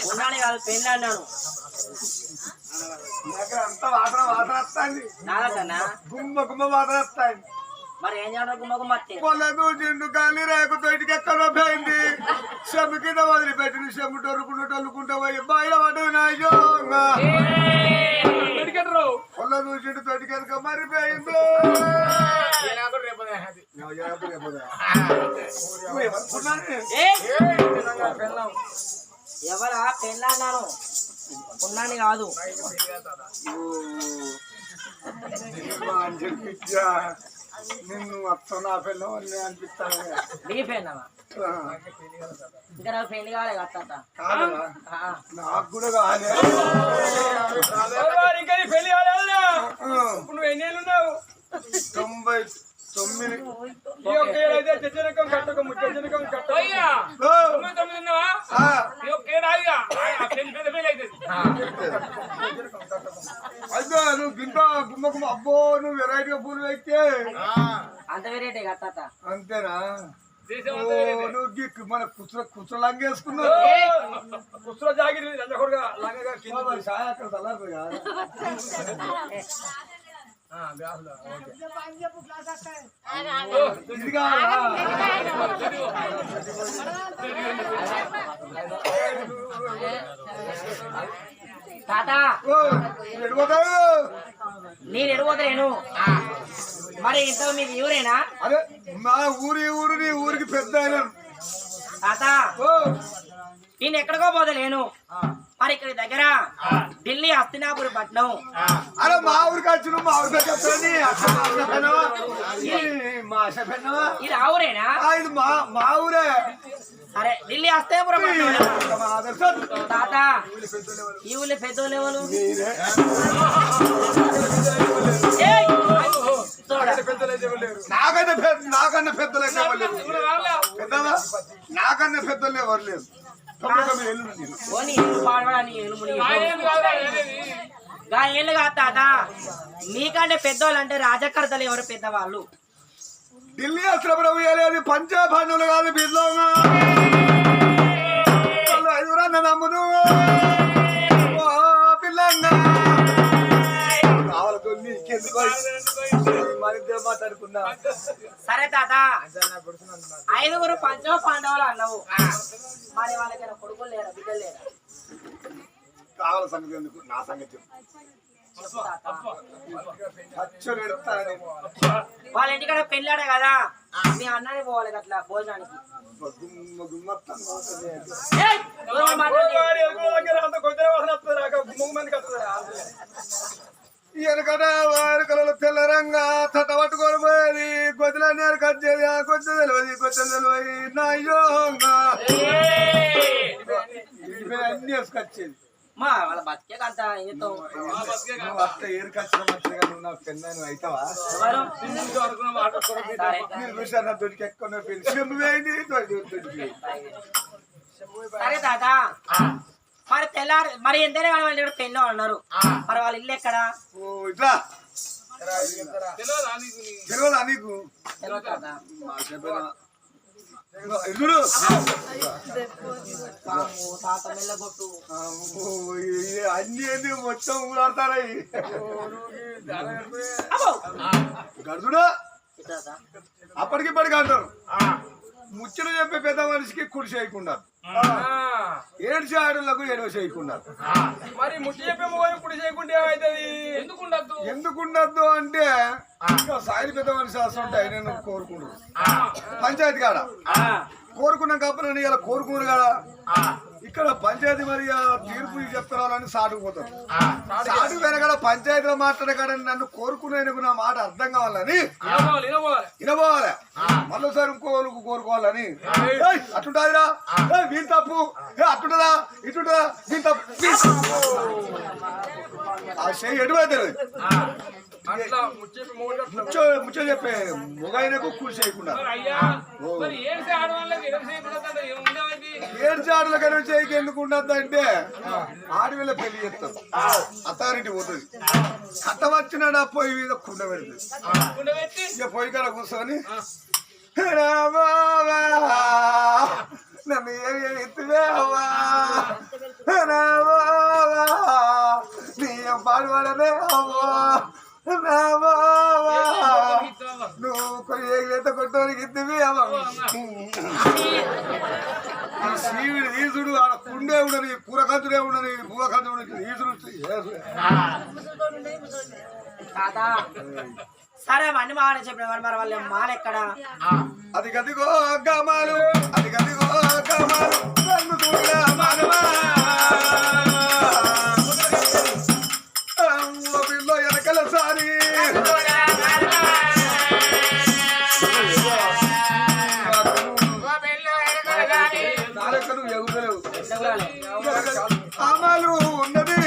ఉన్నాను కాదు పెళ్ళి అన్నాను అంత వాసన వాసన వస్తాండి నాదన్నా గుమ్మ గుమ్మ వాసన వస్తాండి మరి ఏం చేయడం గుమ్మ గుమ్మ పొలకు చిండు కానీ రేకు తోటికి ఎక్కడో పోయింది చెమ్ము కింద వదిలిపెట్టింది చెమ్ము టొరుకుంటూ పోయి బయట పడ్డది నాయకంగా పొల చూసిండు తోటికెనక మరిపోయింది ఎవరా పెళ్ళి అన్నాను ఉన్నాను కాదు నిన్ను అత్త నా పెళ్ళం అని అనిపిస్తాను నీ పెళ్ళమా ఇంకా నాకు పెళ్లి కాలే కట్టా నాకు కూడా కాలే ఇంకా పెళ్లి కాలేదురా నువ్వు ఎన్ని ఏళ్ళు ఉన్నావు 99 చెచ్చనకం కట్టకం చెచ్చనకం కట్టకం అయితే నువ్వు గింత గుమ్మ గుమ్మ అబ్బో నువ్వు వెరైటీగా పూలు అయితే అంత వెరైటీ కట్టా అంతేనా నువ్వు మన కుచ్చుల లంగేసుకున్నావు కుచ్చుల జాగిరి లంగగా అక్కడ తల్లారు ఇది కావాలా తాత నేను ఎడిపోతాను మరి ఇంత మీకు ఊరేనా అరే మా ఊరికి పెద్ద తాత నేను ఎక్కడికో పోతలేను మరి ఇక్కడ దగ్గర ఢిల్లీ హస్తినాపురి పట్నం అరే మా ఊరికి వచ్చి మా ఊరికి చెప్తాను ఇది ఆ ఊరేనా ఇది మా ఊరే అరే ఢిల్లీ హస్తినాపురం తాత ఈ ఊళ్ళో పెద్దోళ్ళు ఎవరు నాకన్నా పెద్దలు పెద్దవా నాకన్నా పెద్దలు ఎవరు లేదు ఏళ్ళు కాదు తాత మీకంటే పెద్దవాళ్ళు అంటే రాజకర్తలు ఎవరు పెద్దవాళ్ళు ఢిల్లీ అసలు వేయలేదు పంచభాండవులు కాదు బిల్లంగా ఐదురన్న నమ్మును పిల్లంగా కావాలతో నీకెందుకు మరిద్దరు మాట్లాడుకున్నా సరే తాత 5 పంచవ పాండవులు అన్నావు మరి వాళ్ళకైనా కొడుకులు లేరా బిడ్డలు లేరా కావాల సంగతి ఎందుకు నా సంగతి వాళ్ళ ఇంటికాడ పెళ్ళాడే కదా మీ అన్నని పోవాలి అట్లా భోజనానికి వెనకట వారి కళలు తెల్లరంగా తట పట్టుకొని పోయేది గొద్దులన్నీ కచ్చేది ఆ కొంచెం తెలియదు కొంచెం తెలియదు నాయోగా అన్ని వేసుకొచ్చేది మా వాళ్ళ బతికే అంత ఏరుకొచ్చిన మంచిగా నువ్వు నాకు పెన్నాను అవుతావా మీరు చూసారు దొరికి ఎక్కువ సరే తాత మరి తెల్లారు మరి ఎంతైనా వాళ్ళు పెళ్ళి అన్నారు మరి వాళ్ళ ఇల్లు ఎక్కడ ఇట్లా తెలియదా నీకు ఎదురు అన్ని ఏంది మొత్తం ఊరాడతారయి గడుదుడు అప్పటికిప్పటికి అంటారు ముచ్చట చెప్పే పెద్ద మనిషికి కుడి చేయకుండా ఏడ్చి ఆడలకు ఎడవ చేయకుండా మరి ముచ్చి చెప్పే కుడి చేయకుంటే ఏమైతుంది ఎందుకుండద్దు అంటే సాయి పెద్ద మనిషి వస్తుంటే ఆయన కోరుకున్నాడు పంచాయతీ కాడ కోరుకున్నాం కాబట్టి ఇలా కోరుకున్నారు కదా ఇక్కడ పంచాయతీ మరి తీర్పు చెప్తారని సాటుకుపోతారు సాటు వెనకాల పంచాయతీలో మాట్లాడే కాడ నన్ను కోరుకునేందుకు నా మాట అర్థం కావాలని వినబోవాలి మళ్ళీసారి ఇంకోరుకు కోరుకోవాలని అట్లుంటాదిరా వీని తప్పు అట్లుంటదా ఇట్లుంటదా వీని తప్పు ఆ చేయి ఎటువైతే అట్లా ముచ్చేపి మొగడు అట్లా ముచ్చ చెప్పే మొగైనకు కూల్ చేయకుండా ఏడ్చాడుల కనుక చేయకి ఎందుకు ఉండద్దు అంటే ఆడవిల్ల పెళ్లి చేస్తారు అత్తారింటి పోతుంది కట్ట వచ్చినాడు ఆ పొయ్యి మీద కుండ పెడుతుంది ఇక పొయ్యి కాడ కూర్చొని నన్ను ఎత్తువేవా నీ పాడువాడనే అవ్వా నువ్వు కొన్ని ఏత కొట్టడానికి ఇద్దివి శివుడు ఈసుడు ఆడ కుండే ఉండని కూరకంతుడే ఉండని పూలకంతుడు ఉండని ఈసుడు సరే అన్ని మానే చెప్పిన మరి వాళ్ళ మాల ఎక్కడ అది గదిగో గమాలు అది గదిగో గమాలు నన్ను చూడగా మానవా పిల్లో ఎనకల సారి నాలెక్కలు ఎగురలేవు అమలు ఉన్నది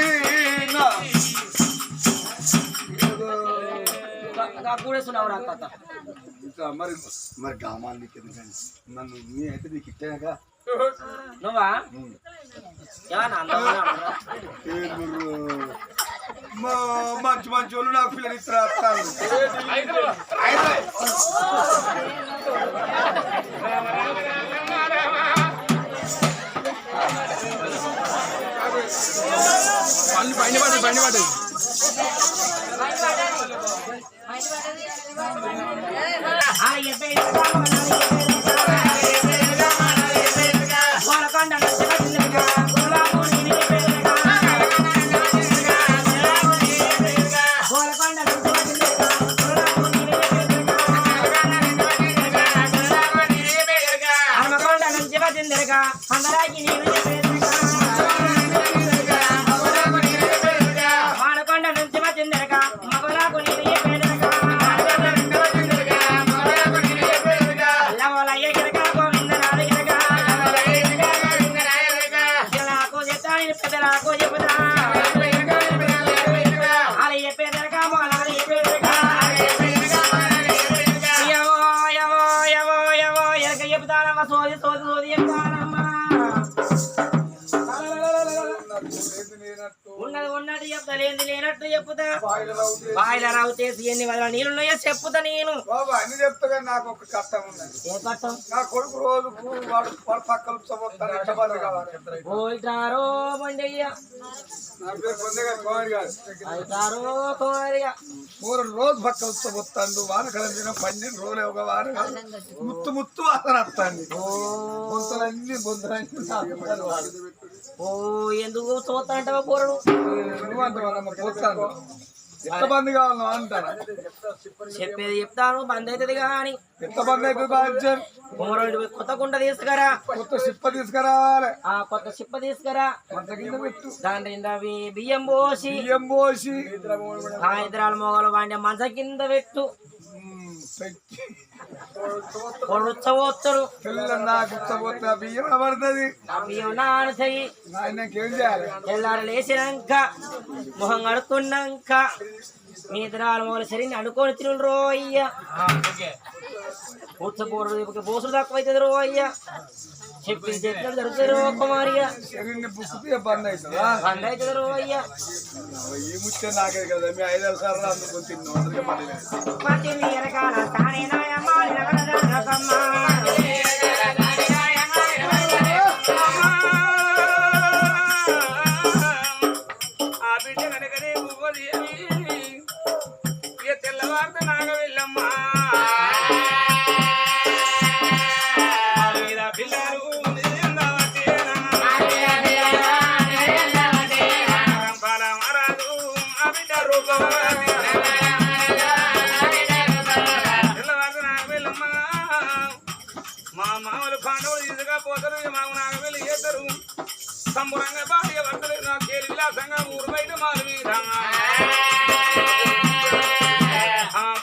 మరి మరి గామాలు నీకు ఎందుకండి నన్ను నీ అయితే నీకు ఇచ్చాక నువ్వా మంచి మంచి వాళ్ళు నాకు పిల్లలు ఇస్తారు బండి పడ్డది బాయిల రావుతేసి ఎన్ని వదల నీళ్ళున్నాయో చెప్పుతా నేను బాబు అన్ని చెప్తా కానీ నాకు ఒక కష్టం ఉన్నది ఏ కష్టం నా కొడుకు రోజు వాడు పక్కన పోయిటారో బండయ్య నా పేరు పొందగా కుమారి గారు అయితారో కుమారిగా రోజు పక్క వస్తాను వానకాలం తిన 12 రోజులు ఒక వారం ముత్తు ముత్తు వాసన వస్తాను బొంతలన్నీ ఓ ఎందుకు చూస్తా అంటావా పోరడు నువ్వు అంటావా పోతాను ఎంత బంద్ కావాలి అంటాను చెప్పేది చెప్తాను బంద్ అవుతుంది కానీ ఎంత బంద్ అవుతుంది బాధ్యం కొత్త కుండ తీసుకురా కొత్త సిప్ప తీసుకురావాలి ఆ కొత్త సిప్ప తీసుకురా మంట కింద పెట్టు దాని కింద బియ్యం పోసి ఇద్దరాల మొగలు వాడి మంచ కింద పెట్టు కొడుచ్చబోతారు బియ్యం పడుతుంది ఆ బియ్యం నాన్న చెయ్యి ఆయనకేం చేయాలి తెల్లారు లేచినాక మొహం కడుక్కున్నాక మీ ఇద్దరాల మొగలు సరిని అనుకోని తిరుగు రోయ్య కూర్చోకూడదు బోసులు తక్కువైతుంది రోయ్య చెప్పింది చెట్లు జరుగుతుంది రో కుమారిగా బంద్ అవుతుందా బంద్ అవుతుంది రోయ్య ఈ ముచ్చే నాకే కదా మీ 5 సార్లు అందుకు పట్టింది ఎరకాల తానే నాయమ్మాలి ఆ బిడ్డ కనుకనే పువ్వది ఇక తెల్లవారితే నాగ వెళ్ళమ్మా పిల్లలు మహారాజు ఆ బిడ్డ రూపం తెల్లవారితే నాగ వెళ్ళమ్మా మా మామూలు పాండవులు తీసుకపోతారు మాకు నాగవెళ్ళి చేస్తారు సంబరంగా భార్య భర్తలు కేలి విలాసంగా ఊరు బయట మారు మీద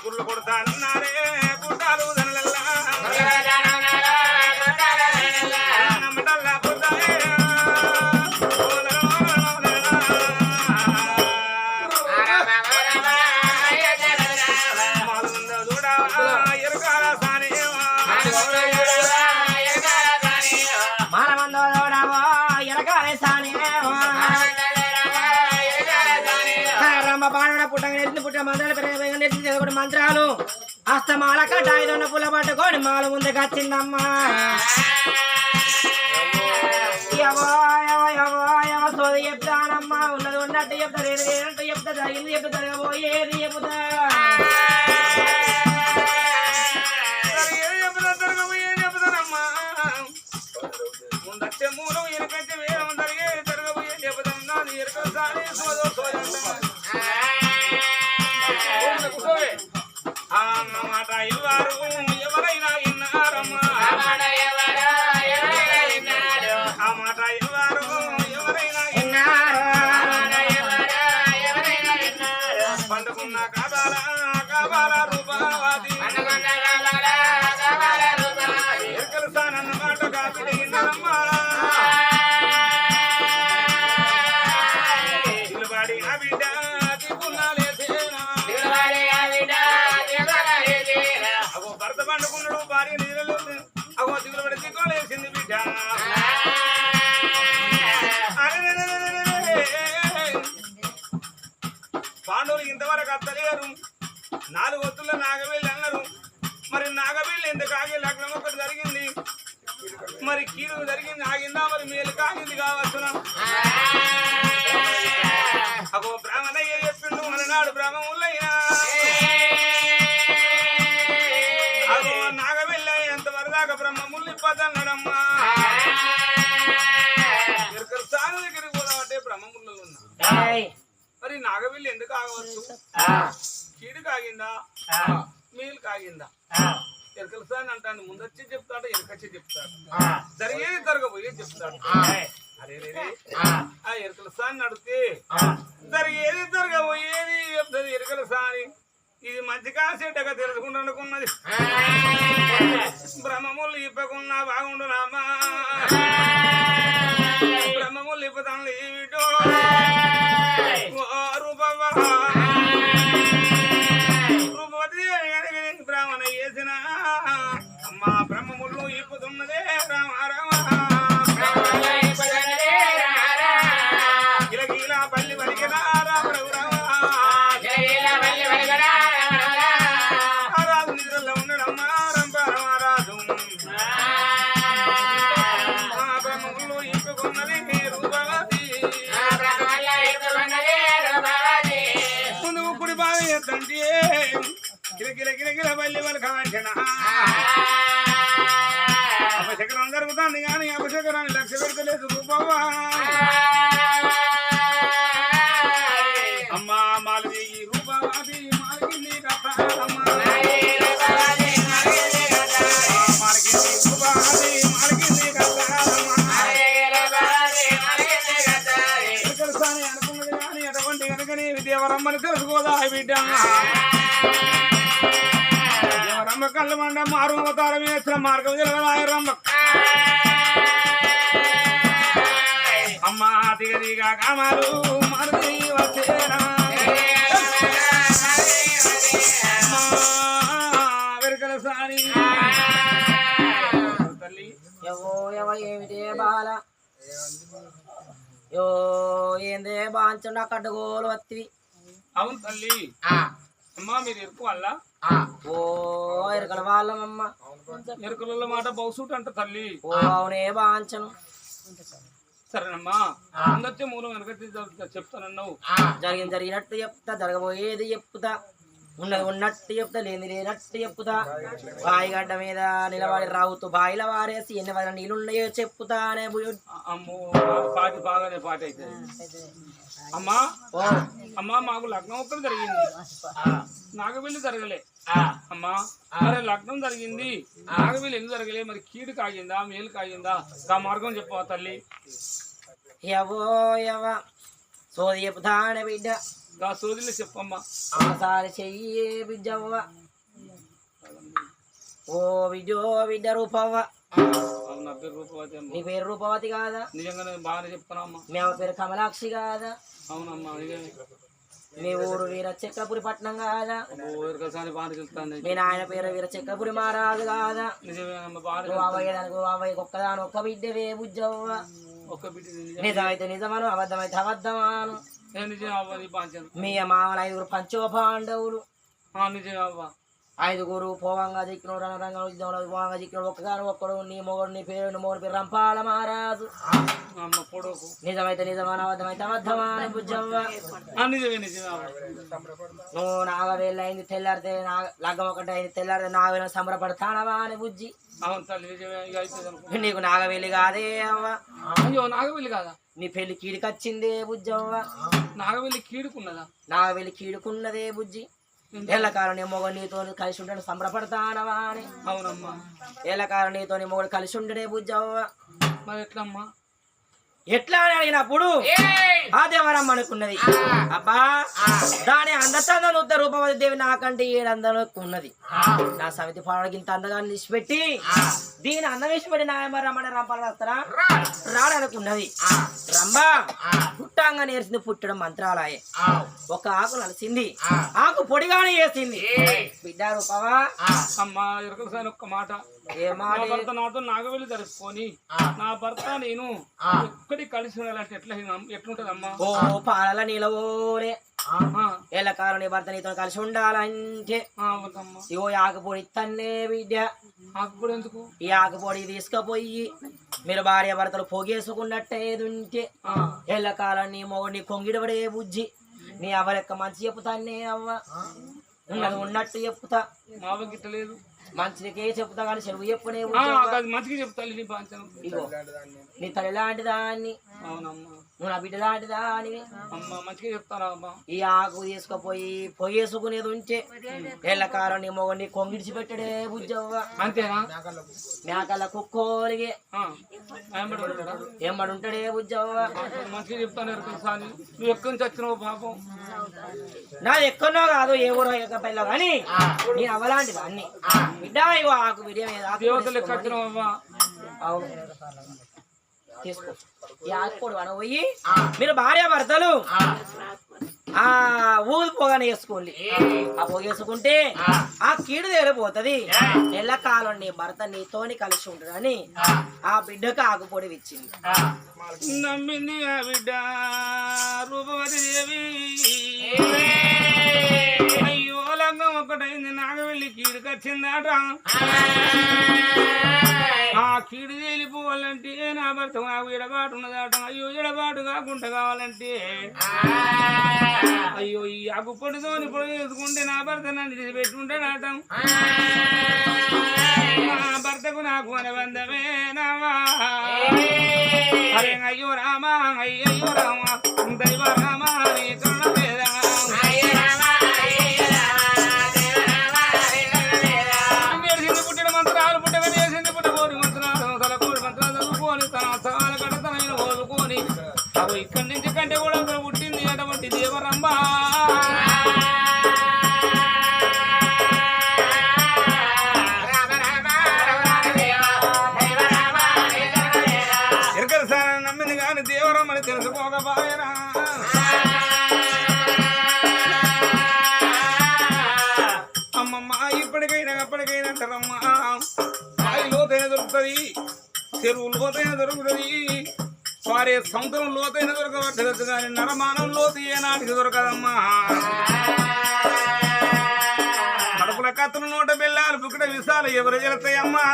పుర్లు కొడతానన్నారే పుట్టాలు దనలల్లా నమ్మటల్లా పుట్టాలే మానమందోడవో ఎరగాలే సాని రమ్మ పాడ పుట్టంగా పుట్ట మంత్రాలు పెరిగి మంత్రాలు అస్తమాల కట్టాయిదొన్న పుల్ల పట్టుకొని మాల ముందుకు వచ్చిందమ్మా సోది చెప్తానమ్మా ఉన్నది ఉన్నట్టు చెప్తా లేదంటూ చెప్తా జరిగింది చెప్తా జరగబోయేది చెప్తా ముందచ్చే మూలం ఎనకంటే వేరం జరిగే జరగబోయే చెబుతున్నా ఎరకలు సారి సోదో మాట ఇవ్వారు ఎవరైనా విన్నారమ్మా ఆ మాట ఇవ్వారు ఎవరైనా పండుకున్న కాబాల రూపావాది ఎరకలు సానన్న మాట కాపిడిగిన్నరమ్మా ఇల్లుబాడి ఆ బిడ్డ అగో భర్త పండుకున్నాడు భార్య నిధులు అగో దిగులు పడి దిక్కులేసింది బిడ్డ పాండవులు ఇంతవరకు అత్తలేరు 4 ఒత్తుల్లో నాగబెల్లి అన్నారు మరి నాగబెల్లి ఎందుకు ఆగి లగ్నం ఒకటి జరిగింది మరి కీడు జరిగింది ఆగిందా మరి మేలు కాగింది కావచ్చునా అగో బ్రాహ్మణయ్య చెప్పిండు మననాడు బ్రాహ్మణులైనా అగో నాగబెల్ల ఎంతవరకు దాకా బ్రహ్మములు ఇప్పదన్నాడమ్మా ఎరుకలు సాగు దగ్గరికి పోదామంటే బ్రహ్మముల్లో ఉన్నా మరి నాగబెల్లి ఎందుకు ఆగవచ్చు కీడు కాగిందా మేలు కాగిందా ఎరకలు సాని అంటాను ముందొచ్చి చెప్తాడు ఎరకొచ్చి చెప్తాడు జరిగేది జరగబోయేది చెప్తాడు అరే ఆ ఎరకల సాని అడిగితే జరిగేది జరగబోయేది చెప్తుంది ఎరకల సాని ఇది మంచి కాసేటగా తెలుసుకుంటూ అనుకున్నది బ్రహ్మములు ఇప్పకున్నా బాగుండునామా బ్రహ్మములు ఇప్పుతాను ఏమిటో రూపవతి బ్రాహ్మణ వేసిన అమ్మా బ్రహ్మములు ఇప్పుతున్నదే రామ రామ గిలగిలా పల్లి పలికినా రామ రాజు నిద్రలో ఉండడమ్మా రంప రామరాజు బ్రహ్మములు ఇప్పుకున్నది రూపవతి ముందు కుడి బావి ఎత్తంటే గిలగిల బల్లి వలకవంచన అపశకరం జరుగుతుంది కానీ అపశకరాన్ని లక్ష్య పెడతలేదు రూపవ్వా అమ్మా మాలది రూపవాది మాలకింది కథమ్మా మాలకింది రూపవాది మాలకింది కథమ్మా అనుకున్నది కానీ అటువంటి కనుకని దేవరమ్మని తెలుసుకోదా బిడ్డ రమ్మ కళ్ళు మండ మారు అవతారం వేసిన మార్గం జలరాయ రమ్మ అమ్మ దిగదిగా కామాలు మారుతి వచ్చేరా వెరకల సాని తల్లి ఏమిటే బాల యో ఏందే బాంచండి కట్టుకోలు వత్తివి అవును తల్లి అమ్మా మీరు ఎరుకు వల్ల ఓ ఎరకల వాళ్ళమమ్మ ఎరుకల మాట బౌసూట్ అంట తల్లి ఓ అవునే బాంచను సరేనమ్మా అందొచ్చే మూలం వెనకచ్చి చెప్తానన్నావు జరిగినట్టు చెప్తా జరగబోయేది చెప్తా ఉన్నది ఉన్నట్టు చెప్తా లేనట్టు చెప్తా బాయిగడ్డ మీద నిలబడి రావుతూ బాయిల వారేసి ఎన్ని వల్ల నీళ్ళున్నాయో చెప్తా అనే అమ్మో పాటి బాగానే పాట అయితే అమ్మా అమ్మా మాకు లగ్నం ఒక్కరు జరిగింది నాగబెల్లి జరగలే అమ్మా మరి లగ్నం జరిగింది నాగబెల్లి ఎందుకు జరగలే మరి కీడు కాగిందా మేలు కాగిందా ఆ మార్గం చెప్పవా తల్లి ఎవో ఎవ సోది చెప్తానే బిడ్డ గా సోదిలో చెప్పమ్మా ఒకసారి చెయ్యి బిడ్డవ్వ ఓ బిడ్డో బిడ్డ రూపవ్వ నా పేరు రూపవతి అమ్మ నీ పేరు రూపవతి కాదా నిజంగానే బాగానే చెప్తానమ్మా మీ అమ్మ పేరు కమలాక్షి కాదా అవునమ్మా నిజమే మీ ఊరు వీర చక్రపురి పట్నం కాదా ఊరికసారి బాగా తెలుస్తుంది మీ నాయన పేరు వీర చక్రపురి మహారాజు కాదా నిజమే బాగా నువ్వు అవ్వయ్యదానికి అవ్వయ్య ఒక్కదాని ఒక్క బిడ్డవే బుజ్జవ్వ ఒక్క బిడ్డ నిజమైతే నిజమను అబద్ధమైతే అబద్ధమాను నిజం అవ్వాలి బాగా మీ మామల 5 పంచోపాండవులు నిజం అవ్వ 5 పోవంగా దిక్కినోడు రణరంగంలో పోవంగా దిక్కినోడు ఒక్కగాను ఒక్కడు నీ మొగడు నీ పేరు మొగడు పేరు రంపాల మహారాజు అమ్మ పొడవు నిజమైతే నిజమాను అబద్ధమైతే అబద్ధమాను బుజ్జవ్వ నిజమే నిజమే అవ్వ నువ్వు నాగవేళ్ళు అయింది తెల్లారితే లగ్గం ఒకటి అయింది తెల్లారితే నాగవేళ్ళ సంబరపడతానవా అని బుజ్జి అవును తల్లి నిజమే ఇక అయిపోయింది నీకు నాగవేలి కాదే అవ్వ అయ్యో నాగవెల్లి కాదా నీ పెళ్లి కీడికొచ్చిందే బుజ్జవ్వ నాగవెల్లి కీడుకున్నదా నాగవేలి కీడుకున్నదే బుజ్జి ఎల్లకాలం నీ మొగడు నీతో కలిసి ఉంటాడు సంబరపడతానవా అని అవునమ్మా ఎల్లకాలం నీతో నీ మొగడు కలిసి ఉండడే బుజ్జవ్వ మరి ఎట్లమ్మా ఎట్లా అని అడిగినప్పుడు ఆ దేవరమ్మ అనుకున్నది అబ్బా దాని అందచందం ఉత్త రూపవతి దేవి నాకంటే 7 అందం ఉన్నది నా సమితి పాడకి ఇంత అందగా నిలిచిపెట్టి దీని అందం వేసిపెట్టి నాయమరమ్మని రంపాలు వస్తారా రాడనుకున్నది రంభా పుట్టాంగా నేర్చింది పుట్టడం మంత్రాలయే ఒక ఆకు నలిసింది ఆకు పొడిగానే వేసింది బిడ్డ రూపవా అమ్మా ఎరకసారి ఒక్క మాట ఏ మాట నా భర్త నాతో నాగవెల్లి తరుపుకొని నా భర్త నేను ఒక్కడి కలిసి ఉండాలంటే ఎట్లుంటదమ్మా ఓ పాల నీలవోనే ఎల్లకాలం నీ భర్త నీతో కలిసి ఉండాలంటే ఇగో ఆకుపొడి తన్నే బిడ్డ ఆకుపొడి ఎందుకు ఈ ఆకుపొడి తీసుకుపోయి మీరు భార్య భర్తలు పొగేసుకున్నట్టేదుంటే ఎల్లకాలం నీ మొగడు నీ కొంగిడబడే బుజ్జి నీ అవలెక్క మంచి చెప్పుతానే అవ్వ ఉన్నది ఉన్నట్టు చెప్పుతా మావ గిట్టలేదు మంచికే చెప్తా కానీ చెరువు చెప్పునే మంచిగా చెప్తా ఇగో నీ తల్లి లాంటి దాన్ని అవునమ్మా నువ్వు నా బిడ్డ లాంటి దానివి అమ్మా మంచిగా చెప్తారా అమ్మా ఈ ఆకు తీసుకుపోయి పొగేసుకునేది ఉంటే ఎల్లకాలం నీ మొగని కొంగిడిచి పెట్టడే బుజ్జవ్వ అంతేనా మేకల కుక్కోలిగే ఏమడు ఉంటాడే బుజ్జవ్వ మంచిగా చెప్తాను నువ్వు ఎక్కడి నుంచి వచ్చినావు పాపం నాది ఎక్కడో కాదు ఏ ఊరో ఎక్కపల్లా కానీ నేను అవ్వలాంటిది అన్ని బిడ్డ ఇగో ఆకు బిడ్డ మీద దేవతలు ఎక్కడ వచ్చినావు అవ్వా అవును తీసుకో ఈ ఆకుపొడి వన పోయి మీరు భార్య భర్తలు ఆ ఊది పొగని వేసుకోండి ఆ పొగేసుకుంటే ఆ కీడు తేలిపోతుంది ఎల్లకాలం నీ భర్త నీతోని కలిసి ఉంటాడని ఆ బిడ్డకు ఆకుపొడి ఇచ్చింది నమ్మింది ఆ బిడ్డ రూపవతి దేవి అయ్యో లంగం ఒకటైంది నాగవెల్లి కీడుకొచ్చిందట ఆ కీడు తేలిపోవాలంటే నా భర్త నాకు ఎడబాటు ఉన్నదట అయ్యో ఎడబాటు కాకుండా కావాలంటే అయ్యో ఈ ఆకు పొడితోని పొడి వేసుకుంటే నా భర్త నన్ను పెట్టుకుంటాడట నా భర్తకు నాకు అనుబంధమే నావా అరే అయ్యో రామా అయ్యో రామా దైవ రామా నీ కరుణ వేదా పుట్టిన మంత్రాలు పుట్టగా వేసింది పుట్టబోని మంత్రాలు తలకోడి మంత్రాలు చదువుకొని తన సవాల కడతనైన కోలుకొని అవి ఇక్కడి నుంచి కంటే కూడా పుట్టింది అటువంటి దేవరంబ ఎరకలు సార్ నమ్మింది కానీ దేవరమ్మని తెలుసుకోకపోయారా అమ్మమ్మ ఇప్పటికైనా అప్పటికైనా అంటారమ్మా బావి లోతైన దొరుకుతుంది చెరువు లోతైన దొరుకుతుంది వారే సముద్రం లోతైన దొరకబట్టదు కానీ నరమానం లోతు ఏనాటికి దొరకదమ్మా కడుపుల కత్తులు నోట బెల్లాలు బుక్కట విశాలు ఎవరు జరుగుతాయమ్మా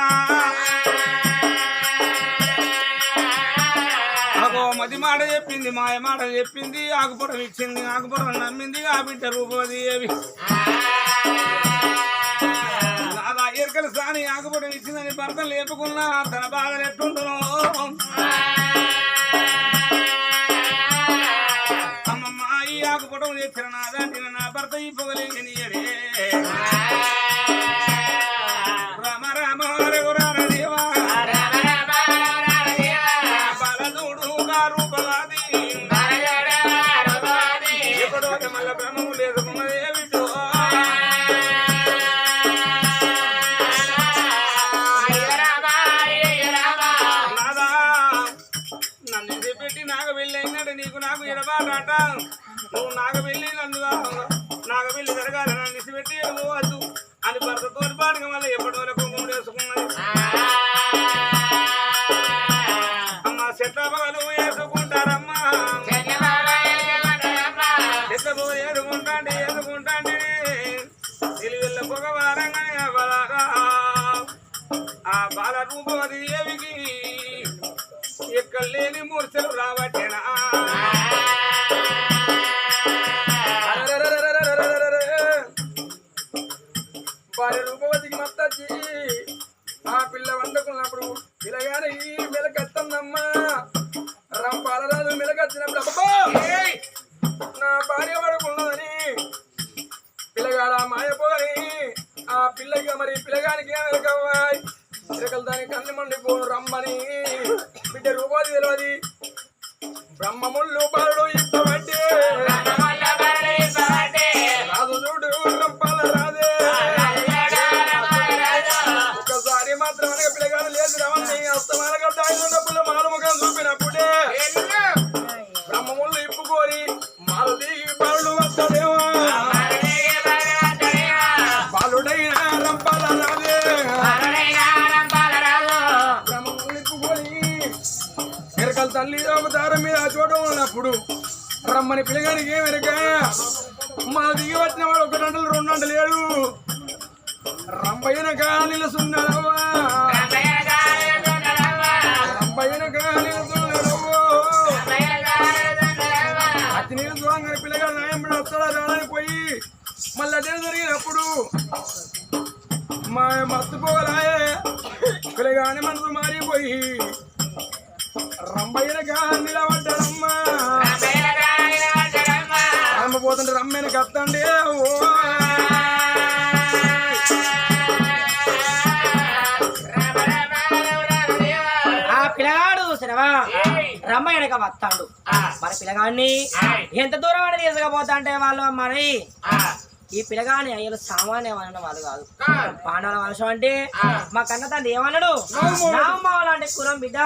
అగో మది మాట చెప్పింది మాయ మాట చెప్పింది ఆకుపురం ఇచ్చింది ఆకుపురం నమ్మింది ఆ బిడ్డ రూపది ఏవి నాదా ఎరకలు సాని ఆకుపురం ఇచ్చిందని భర్త లేపుకున్నా తన బాధలు ఎట్టుంటును అమ్మమ్మ ఈ ఆకుపురం తెచ్చిన నాదంటిన నా భర్త ఈ పొగలేని రామ రామ రఘురార దేవా బలదూడు రూపవాది ఎక్కడో మళ్ళీ బ్రహ్మము లేదు బిడ్డో నన్ను పెట్టి నాకు వెళ్ళైనాడు నీకు నాకు ఎడబాట నువ్వు నాగబెల్లి నాగబెల్లి జరగాలి నన్ను నిసిపెట్టి పోవద్దు అని భర్తతో పాటుగా మళ్ళీ ఎప్పటి వరకు కుంకుమ వేసుకున్నది అమ్మ చెట్ల పగలు వేసుకుంటారమ్మా చెట్ల పగలు వేసుకుంటాండి నిలువెల్ల పొగ వారంగానే ఆ బాల రూపవతి దేవికి ఎక్కడ లేని మూర్ఛలు రాబట్టేనా వారి రూపవతికి మత్తచ్చి ఆ పిల్ల వండుకున్నప్పుడు పిల్లగాని మెలకత్తందమ్మా రంపాలరాజు మెలకచ్చినప్పుడు అబ్బా నా భార్య పడుకున్నదని పిల్లగాడ మాయపోని ఆ పిల్లకి మరి పిల్లగానికి మెలకవ్వాయి పిల్లకలు దానికి కన్ను మండిపోను రమ్మని బిడ్డ రూపాది తెలియదు బ్రహ్మముళ్ళు బాలుడు ఇప్పబట్టి రాజు చూడు రంపాల రాదే ఒకసారి మాత్రం అనగా పిల్లగాడు లేదు రమణి అస్తమానగా దాగినప్పుల మానముఖం చూపినప్పుడే బ్రహ్మముళ్ళు ఇప్పుకోరి మాలు దిగి బాలుడు వస్తాడేమో బాలుడైన రంపాల రాదే బ్రహ్మముళ్ళు ఇప్పుకోరి ఎరకల తల్లి అవతారం మీద చూడడం ఉన్నప్పుడు రమ్మని పిల్లగానికి ఏమెరక మా దిగి వచ్చిన వాడు 1 గంటలు 2 గంటలు 7 రంపైన నిలుసున్నాడవ్వా రంపైన నిలుసున్నాడవ్వో అతి నీళ్ళు చూడంగానే పిల్లగాడు నాయకుడు వస్తాడా రాదని పోయి మళ్ళీ అదే జరిగినప్పుడు మా మర్చిపోగలాయే పిల్లగాని మనసు మారిపోయి రంపైన నిలబడ్డాడమ్మా పోతుంటే రమ్మని కత్తండి ఆ పిల్లగాడు చూసినవా రమ్మ వెనక వస్తాడు మరి పిల్లగాడిని ఎంత దూరం అని తీసుకపోతా అంటే వాళ్ళు మరి ఈ పిల్లగాని అయ్యలు సామాన్యమైన వాళ్ళు కాదు పాండవుల వంశం అంటే మా కన్న తండ్రి ఏమన్నాడు నామాలంటే కులం బిడ్డ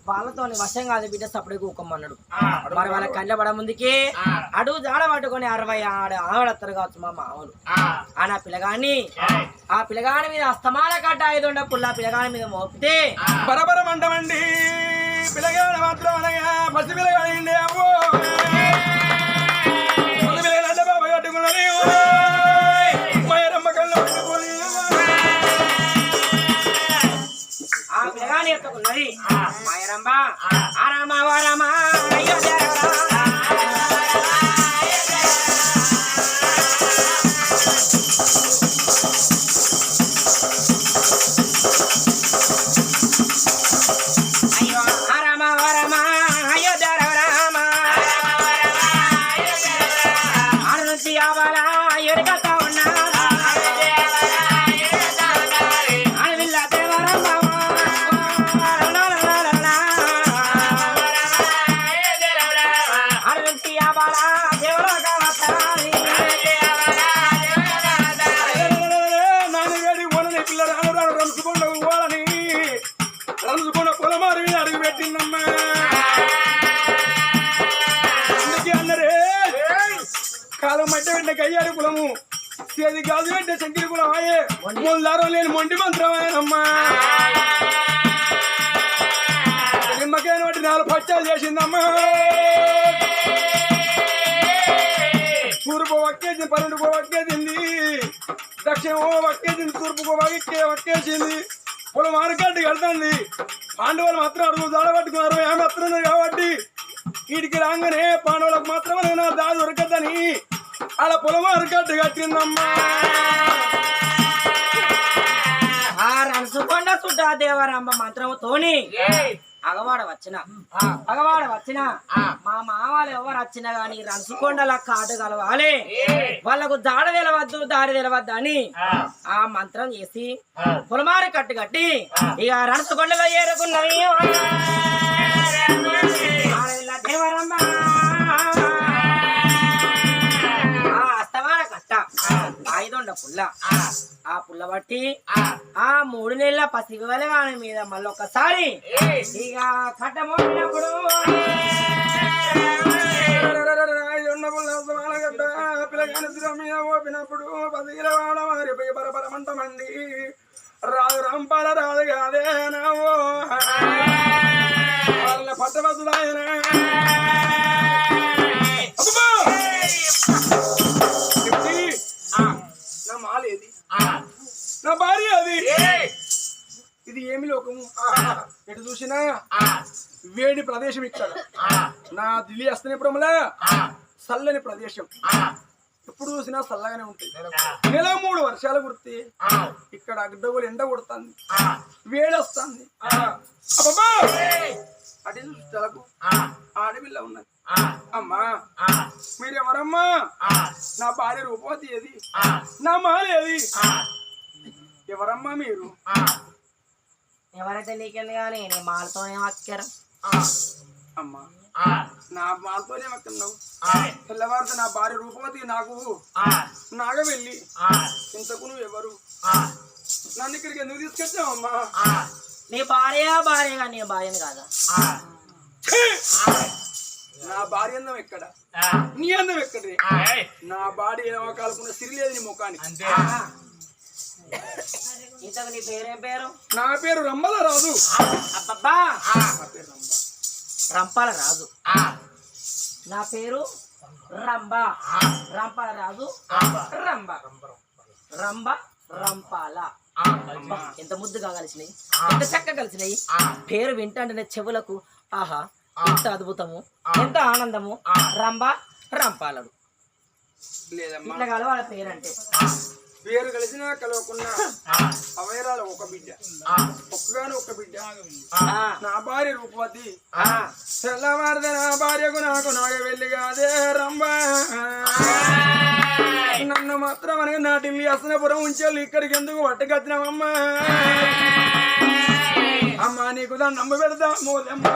వాళ్ళతో వశం కాదు బిడ్డ సపడే కూకమ్మన్నాడు మరి వాళ్ళ కళ్ళ పడ ముందుకి అడుగు జాడ పట్టుకొని 60 ఆవిడత్తరు కావచ్చు మా మామూలు అని ఆ పిల్లగాని మీద అస్తమాన కట్ట 5 పుల్ల పిల్లగాని మీద మోపితే బరబరం అంటమండి పిల్లగాడు మాత్రం అనగా పసి పిల్లగాడి అవ్వో కట్టుకున్నది ఆ పిల్లగాని ఎత్తుకున్నది మాయరంబ ఆరామ వారామ అయ్యో రంజుకున్న పొలమారి మీద అడుగు పెట్టిందమ్మా అందుకే అన్నరే కాలం మధ్య వెంట కయ్యాడు కులము చేది కాదు వెంట శంకిరి కులం అయ్యే మొందారం లేని మొండి మంత్రం ఆయనమ్మా నిమ్మకాయని బట్టి 4 పచ్చాలు చేసిందమ్మా తూర్పు వక్కేసింది 12 వక్కేసింది దక్షిణం వక్కేసింది తూర్పుకు వక్కేసింది పొలం ఆరుగడ్డి కడుతుంది పాండవులు మాత్రం అడుగు దాడబట్టుకున్నారు ఆమె వస్తున్నారు కాబట్టి వీటికి రాగానే పాండవులకు మాత్రమే నా దాడి దొరకద్దని అలా పొలం ఆరుగడ్డి కట్టిందమ్మా ఆ రణసుకొండ సుడ్డా దేవరాంబ మంత్రముతోని అగవాడ వచ్చిన మా మామలు ఎవరు వచ్చినా గాని రణసుకొండలా కాటు కలవాలి వాళ్ళకు దాడి తెలవద్దు అని ఆ మంత్రం చేసి పొలమారి కట్టు కట్టి ఇక రణసుకొండలో ఏరుకున్నది దేవరమ్మ ఆ అస్తమాన కట్ట 5 పుల్ల ఆ పుల్ల బట్టి ఆ 3 నెలల పసిగలగాని మీద మళ్ళీ ఒకసారి ఇక కట్ట మోపినప్పుడు 5 వాళ్ళగడ్డ పిల్లగాని శిరం మీద ఓపినప్పుడు పదిగిల వాడ వారిపై పరపరమంటమండి రాదు రంపాల రాదు కాదే నావో వాళ్ళ పట్టవద్దులాయన నా మాలేది నా భార్య అది ఇది ఏమి లోకము ఎటు చూసినా వేడి ప్రదేశం ఇక్కడ నా ఢిల్లీ అస్తనేపురంలో చల్లని ప్రదేశం ఎప్పుడు చూసినా చల్లగానే ఉంటుంది నెల 3 వర్షాలు కుడితే ఇక్కడ అడ్డగోలు ఎండ కొడుతుంది వేడి వస్తుంది అటు చూస్తలకు ఆడపిల్ల ఉన్నది అమ్మా మీరెవరమ్మా నా భార్య రూపవతి ఏది నా మాలేది ఎవరమ్మా మీరు ఎవరైతే నీకెందు కానీ నీ మాలతోనే అక్కర అమ్మా నా మాతోనే వస్తున్నావు తెల్లవారితే నా భార్య రూపవతి నాకు నాగవెళ్ళి ఇంతకు నువ్వు ఎవరు నన్ను ఇక్కడికి ఎందుకు తీసుకొచ్చావు అమ్మా నీ భార్యగా నీ భార్యని కాదా నా భార్య అందం ఎక్కడ నీ అందం ఎక్కడే నా భార్య ఏమో కాలుకున్న సిరి లేదు నీ ముఖానికి ఇంతకు నీ పేరేం పేరు నా పేరు రంబల రాజు అబ్బబ్బా నా పేరు రంబ రంపాల రాజు నా పేరు రంబ రంపాల రాజు రంబ రంబ రంపాల ఎంత ముద్దుగా కలిసినాయి ఎంత చక్కగా కలిసినాయి పేరు వింటాంటే చెవులకు ఆహా ఎంత అద్భుతము ఎంత ఆనందము రంబ రంపాలడు లేదమ్మా ఇట్లా కలవాల పేరు అంటే పేరు కలిసినా కలవకున్నా అవైరాలు ఒక బిడ్డ ఒక్కగాను ఒక బిడ్డ నా భార్య రూపవతి తెల్లవారితే నా భార్యకు నాకు నాగవెల్లి కాదే రంబ నన్ను మాత్రం అనగా నా ఢిల్లీ అసనపురం ఉంచాలి ఇక్కడికి ఎందుకు పట్టుకొచ్చినావమ్మా అమ్మా నీకు దాన్ని నమ్మ పెడతా మోదమ్మా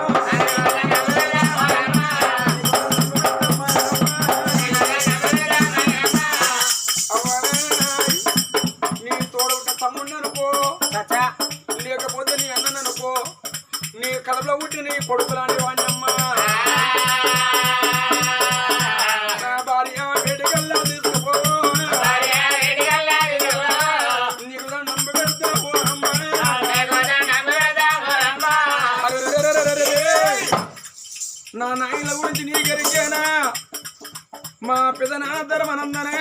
నీ తోడొక తమ్ముడిని అనుకో లేకపోతే నీ అన్నను అనుకో నీ కలపలో పుట్టి నీ కొడుకు లాంటి వాడిని అమ్మా నా భార్య వేడికల్లా తీసుకుపో నీకు దాన్ని నమ్మ పెడతావు అమ్మా నా నాయన గురించి నీకెరికేనా మా పెదనా ధర్మనందనే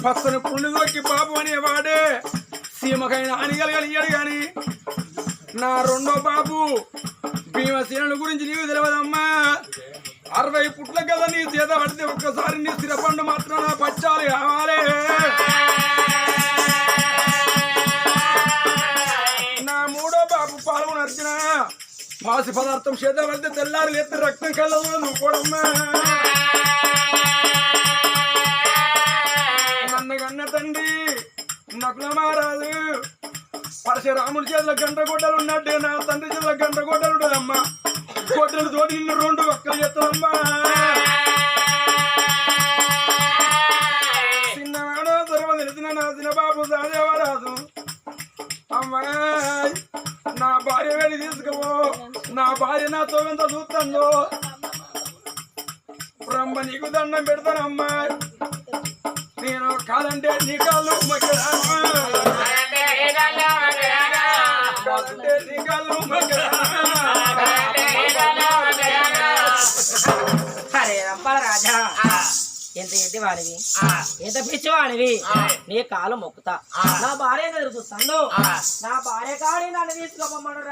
పచ్చని పుండు దొక్కి బాబు అనేవాడే సీమకైన అనిగలగలిగాడు గాని నా రెండో బాబు భీమసేనుల గురించి నీకు తెలియదమ్మా 60 పుట్ల కదా నీ చేత పడితే ఒక్కసారి నీ స్థిరపండు మాత్రం నా పచ్చాలి కావాలి నా మూడో బాబు పాల్గొని అర్జున పాసి పదార్థం చేత పడితే తెల్లారి లేస్తే రక్తం కళ్ళలో నువ్వు కూడమ్మా నన్నగన్న తండ్రి నకుల మహారాజు పరశురాముడి చేతుల గంట గొడ్డలు ఉన్నట్టే నా తండ్రి చేతుల గంట గొడ్డలు ఉంటుందమ్మా గొడ్డలు తోటి నిన్ను 2 ఒక్కలు చేస్తానమ్మా చిన్నవాడో తర్వాత తెలిసిన నా చిన్నబాబు సాదేవరాజు అమ్మా నా భార్య వెళ్ళి తీసుకుపో నా భార్య నాతో ఎంత చూస్తుందో బ్రహ్మ నీకు దండం పెడతానమ్మా నేను కాదంటే నీ కాళ్ళు కాదంటే నీ కాళ్ళు అరే రంపాల రాజా ఎంత ఎట్టి వాడివి ఎంత పిచ్చివాడివి నీ కాలు మొక్కుతా నా భార్య ఎదురు చూస్తాను నా భార్య కాడి నన్ను తీసుకోమన్నాడు